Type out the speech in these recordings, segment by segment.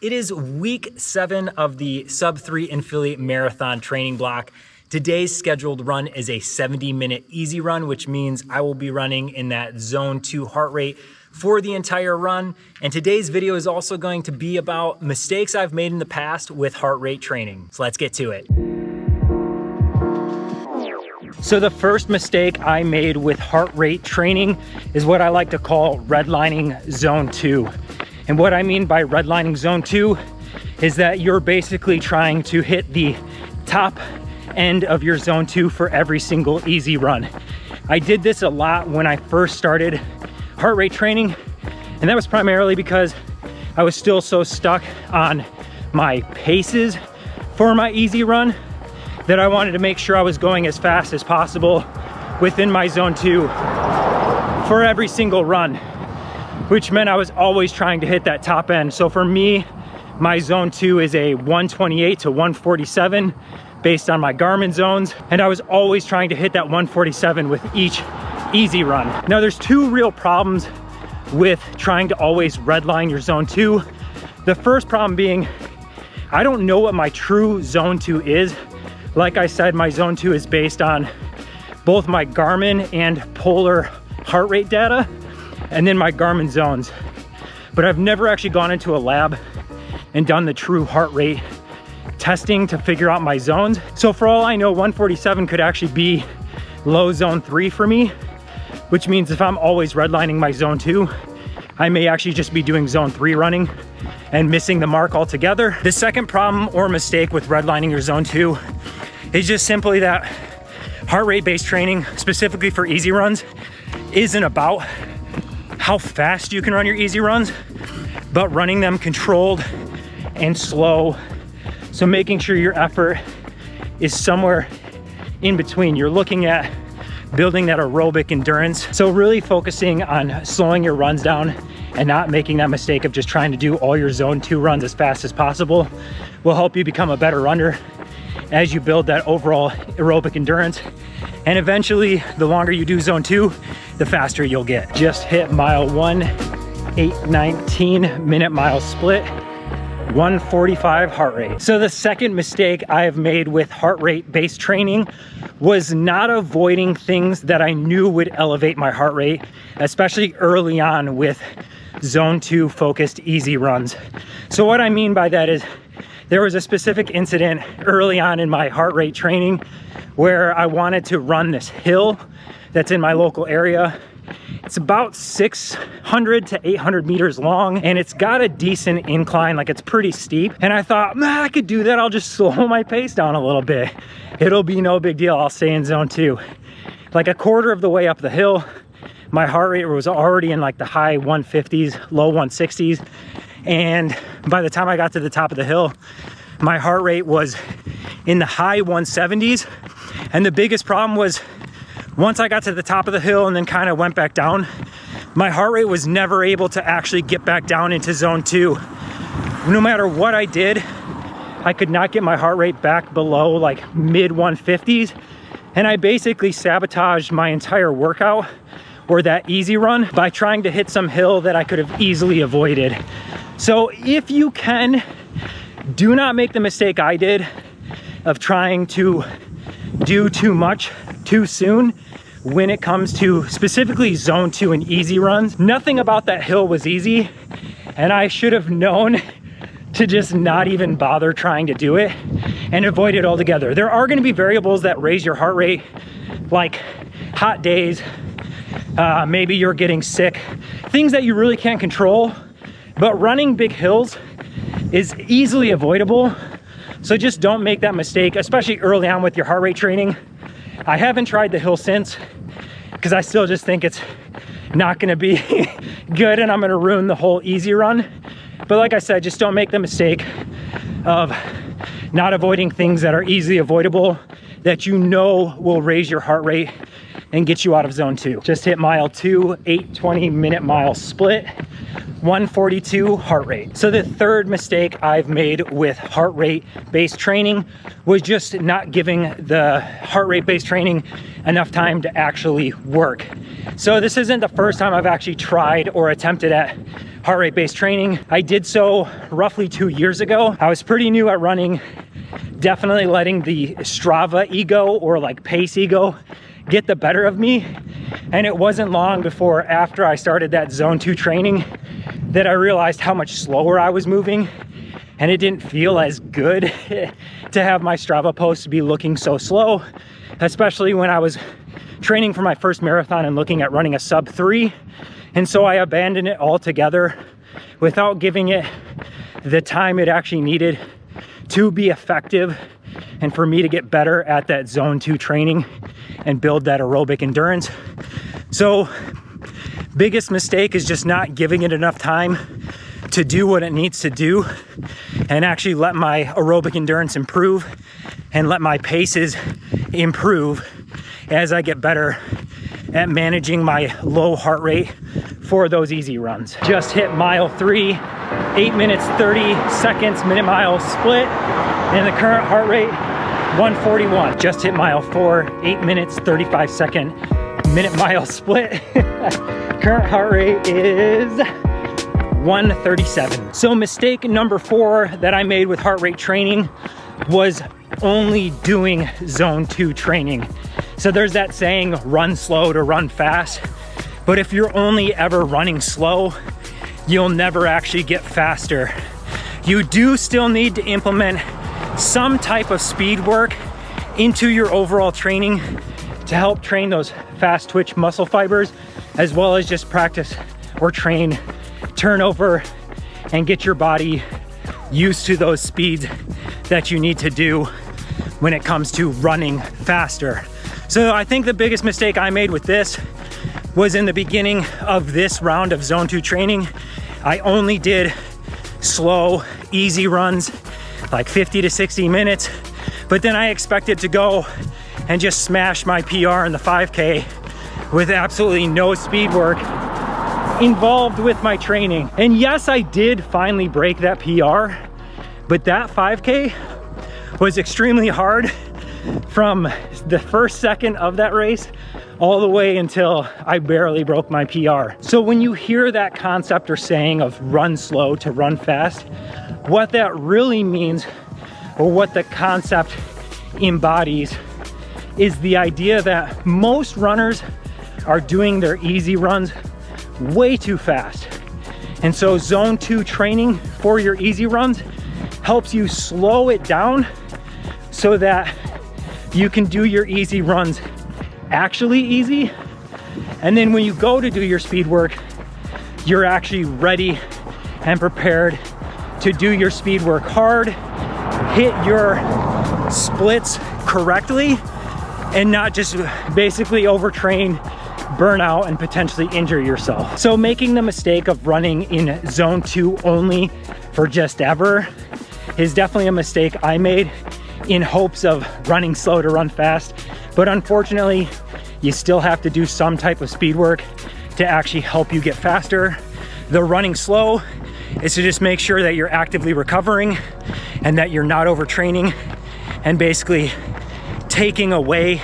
It is week 7 of the Sub-3 in Philly marathon training block. Today's scheduled run is a 70-minute easy run, which means I will be running in that zone 2 heart rate for the entire run. And today's video is also going to be about mistakes I've made in the past with heart rate training. So let's get to it. So the first mistake I made with heart rate training is what I like to call redlining zone 2. And what I mean by redlining zone 2 is that you're basically trying to hit the top end of your zone 2 for every single easy run. I did this a lot when I first started heart rate training, and that was primarily because I was still so stuck on my paces for my easy run that I wanted to make sure I was going as fast as possible within my zone 2 for every single run, which meant I was always trying to hit that top end. So for me, my zone 2 is a 128 to 147 based on my Garmin zones, and I was always trying to hit that 147 with each easy run. Now there's two real problems with trying to always redline your zone 2. The first problem being, I don't know what my true zone 2 is. Like I said, my zone 2 is based on both my Garmin and Polar heart rate data, and then my Garmin zones. But I've never actually gone into a lab and done the true heart rate testing to figure out my zones. So for all I know, 147 could actually be low zone 3 for me, which means if I'm always redlining my zone 2, I may actually just be doing zone 3 running and missing the mark altogether. The second problem or mistake with redlining your zone 2 is just simply that heart rate based training, specifically for easy runs, isn't about how fast you can run your easy runs, but running them controlled and slow. So making sure your effort is somewhere in between. You're looking at building that aerobic endurance. So really focusing on slowing your runs down and not making that mistake of just trying to do all your zone 2 runs as fast as possible will help you become a better runner as you build that overall aerobic endurance. And eventually, the longer you do zone 2, the faster you'll get. Just hit mile 1, 8:19 minute mile split, 145 heart rate. So the second mistake I have made with heart rate based training was not avoiding things that I knew would elevate my heart rate, especially early on with zone 2 focused easy runs. So what I mean by that is there was a specific incident early on in my heart rate training where I wanted to run this hill that's in my local area. It's about 600 to 800 meters long, and it's got a decent incline, like it's pretty steep. And I thought, man, I could do that. I'll just slow my pace down a little bit. It'll be no big deal. I'll stay in zone 2. Like a quarter of the way up the hill, my heart rate was already in like the high 150s, low 160s. And by the time I got to the top of the hill, my heart rate was in the high 170s. And the biggest problem was once I got to the top of the hill and then kind of went back down, my heart rate was never able to actually get back down into zone 2. No matter what I did, I could not get my heart rate back below like mid 150s. And I basically sabotaged my entire workout or that easy run by trying to hit some hill that I could have easily avoided. So if you can, do not make the mistake I did of trying to do too much too soon when it comes to specifically zone 2 and easy runs. Nothing about that hill was easy, and I should have known to just not even bother trying to do it and avoid it altogether. There are going to be variables that raise your heart rate, like hot days, maybe you're getting sick, things that you really can't control, but running big hills is easily avoidable. So just don't make that mistake, especially early on with your heart rate training. I haven't tried the hill since because I still just think it's not going to be good and I'm going to ruin the whole easy run. But like I said, just don't make the mistake of not avoiding things that are easily avoidable that you know will raise your heart rate and get you out of zone 2. Just hit mile 2, 8:20 minute mile split, 142 heart rate. So the third mistake I've made with heart rate based training was just not giving the heart rate based training enough time to actually work. So this isn't the first time I've actually tried or attempted at heart rate based training. I did so roughly 2 years ago. I was pretty new at running, definitely letting the Strava ego or like pace ego get the better of me. And it wasn't long before after I started that zone 2 training that I realized how much slower I was moving, and it didn't feel as good to have my Strava posts be looking so slow, especially when I was training for my first marathon and looking at running a sub-3. And so I abandoned it altogether without giving it the time it actually needed to be effective and for me to get better at that zone 2 training and build that aerobic endurance. So biggest mistake is just not giving it enough time to do what it needs to do and actually let my aerobic endurance improve and let my paces improve as I get better at managing my low heart rate for those easy runs. Just hit mile 3, 8 minutes 30 seconds minute mile split, and the current heart rate 141. Just hit mile 4, 8 minutes 35 second minute mile split. Current heart rate is 137. So mistake number 4 that I made with heart rate training was only doing zone 2 training. So there's that saying, run slow to run fast. But if you're only ever running slow, you'll never actually get faster. You do still need to implement some type of speed work into your overall training to help train those fast twitch muscle fibers, as well as just practice or train turnover and get your body used to those speeds that you need to do when it comes to running faster. So I think the biggest mistake I made with this was in the beginning of this round of zone 2 training. I only did slow, easy runs, like 50 to 60 minutes, but then I expected to go and just smash my PR in the 5K with absolutely no speed work involved with my training. And yes, I did finally break that PR, but that 5K was extremely hard from the first second of that race all the way until I barely broke my PR. So when you hear that concept or saying of run slow to run fast, what that really means, or what the concept embodies, is the idea that most runners are doing their easy runs way too fast. And so zone 2 training for your easy runs helps you slow it down so that you can do your easy runs actually easy. And then when you go to do your speed work, you're actually ready and prepared to do your speed work hard, hit your splits correctly, and not just basically overtrain, burn out, and potentially injure yourself. So making the mistake of running in zone 2 only for just ever is definitely a mistake I made in hopes of running slow to run fast. But unfortunately, you still have to do some type of speed work to actually help you get faster. The running slow is to just make sure that you're actively recovering and that you're not overtraining and basically taking away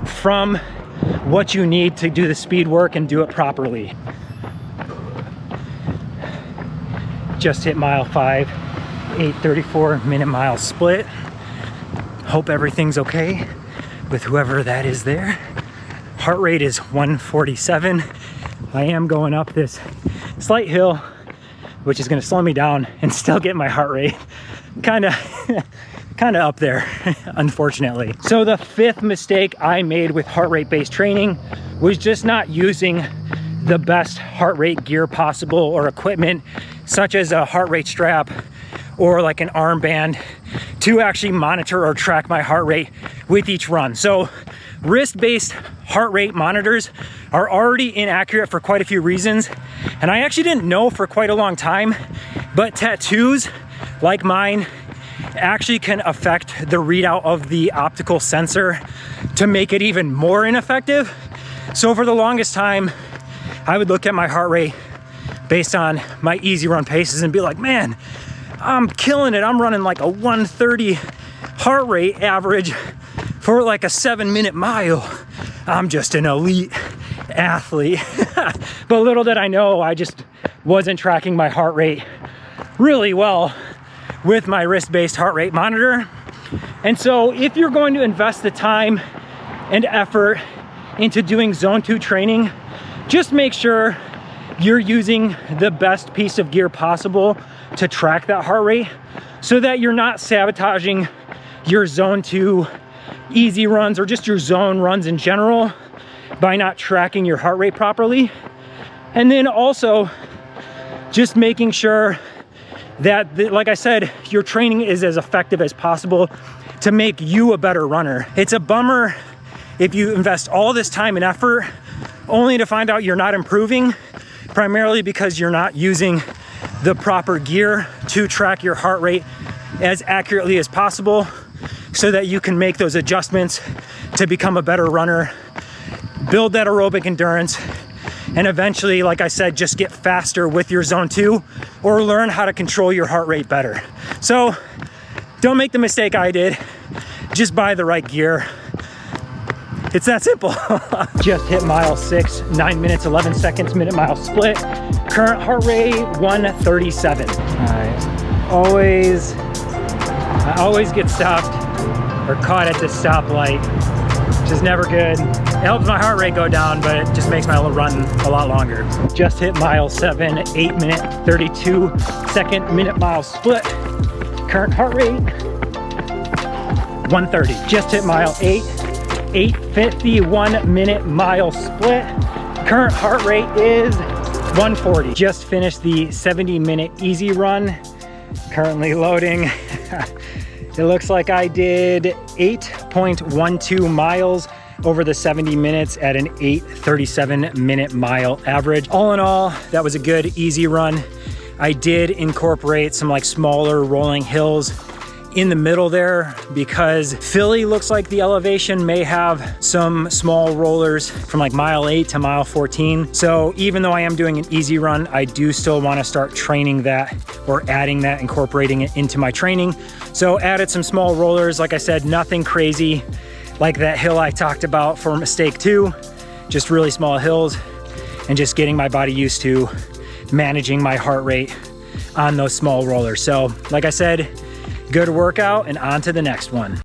from what you need to do the speed work and do it properly. Just hit mile 5, 8:34 minute mile split. Hope everything's okay with whoever that is there. Heart rate is 147. I am going up this slight hill, which is gonna slow me down and still get my heart rate kind of up there, unfortunately. So the 5th mistake I made with heart rate based training was just not using the best heart rate gear possible or equipment, such as a heart rate strap or like an armband, to actually monitor or track my heart rate with each run. So wrist-based heart rate monitors are already inaccurate for quite a few reasons. And I actually didn't know for quite a long time, but tattoos like mine actually can affect the readout of the optical sensor to make it even more ineffective. So for the longest time, I would look at my heart rate based on my easy run paces and be like, man, I'm killing it. I'm running like a 130 heart rate average for like a 7-minute mile. I'm just an elite athlete. But little did I know, I just wasn't tracking my heart rate really well with my wrist-based heart rate monitor. And so if you're going to invest the time and effort into doing zone 2 training, just make sure you're using the best piece of gear possible to track that heart rate, so that you're not sabotaging your zone 2 easy runs or just your zone runs in general by not tracking your heart rate properly. And then also just making sure that, like I said, your training is as effective as possible to make you a better runner. It's a bummer if you invest all this time and effort only to find out you're not improving, primarily because you're not using the proper gear to track your heart rate as accurately as possible, so that you can make those adjustments to become a better runner, build that aerobic endurance, and eventually, like I said, just get faster with your zone 2 or learn how to control your heart rate better. So don't make the mistake I did. Just buy the right gear. It's that simple. Just hit mile 6, 9 minutes, 11 seconds, minute mile split. Current heart rate, 137. I always get stopped or caught at this stoplight, which is never good. It helps my heart rate go down, but it just makes my run a lot longer. Just hit mile 7, 8 minute, 32 second minute mile split. Current heart rate, 130. Just hit mile 8, 8:51 minute mile split. Current heart rate is 140. Just finished the 70-minute easy run. Currently loading. It looks like I did 8.12 miles over the 70 minutes at an 8:37 minute mile average. All in all, that was a good easy run. I did incorporate some like smaller rolling hills in the middle there, because Philly looks like the elevation may have some small rollers from like mile 8 to mile 14. So even though I am doing an easy run, I do still want to start training that, or adding that, incorporating it into my training. So added some small rollers. Like I said, nothing crazy like that hill I talked about for mistake 2, just really small hills, and just getting my body used to managing my heart rate on those small rollers. So like I said, good workout, and on to the next one.